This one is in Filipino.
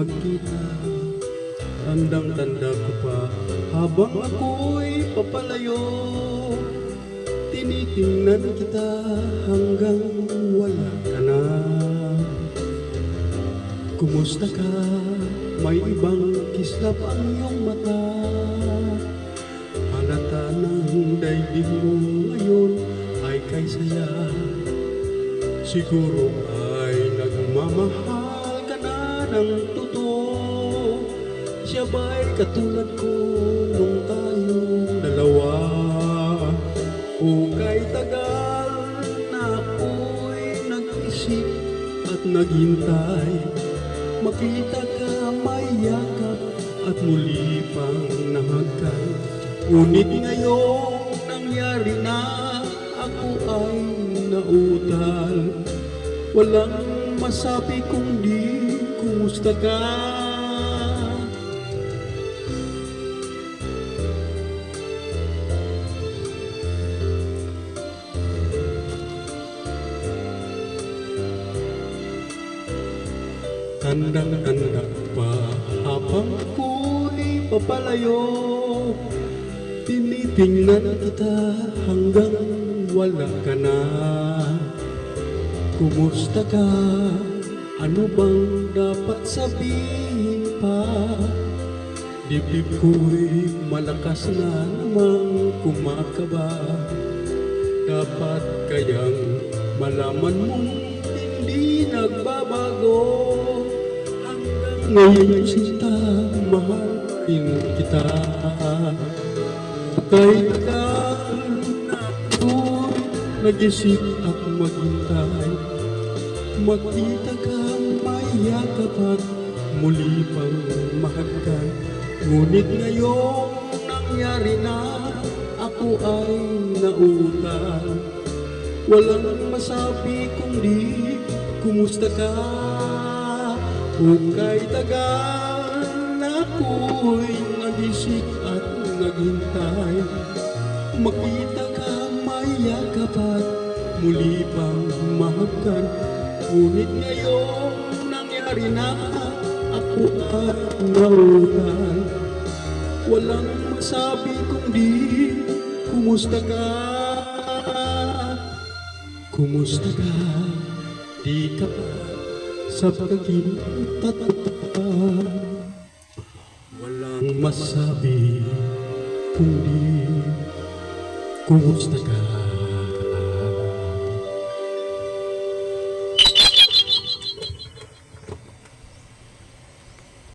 magkita. Tandang-tanda ko pa habang ako'y papalayo, tinitingnan kita hanggang wala ka na. Kumusta ka? May ibang kislap ang iyong mata. Halata ng daigdig mo ngayon ay kay saya. Siguro ay nagmamahal ka na ng totoo. Siya ba'y katulad ko nung tayong dalawa? O kay tagal na ako'y nag-isip at naghintay, makita ka may yakap at muli pang nahagkan. Ngunit ngayong nangyari na, ako ay nautal. Walang masabi kundi kumusta ka. Tandang-tanda pa habang ako'y papalayo, tinitingnan kita hanggang wala ka na. Kumusta ka? Ano bang dapat sabihin pa? Dibdib ko'y malakas na namang kumakaba. Dapat kayang malaman mong hindi nagbabago. Ngayon sinta, mahalin kita. Kahit tagal na ako'y nag-isip at maghintay, makita ka may yakap at muli pang mahagkan. Ngunit ngayong nangyari na, ako ay nautal. Walang masabi kundi kumusta ka. O kay tagal na ako'y nag-isip at naghintay, makita ka may yakap at muli pang mahagkan. Ngunit ngayong nangyari na, ako ay nautal. Walang masabi kundi kumusta ka. Kumusta ka? Di ka pa sa pagkintata. Walang masabi kundi kumusta ka.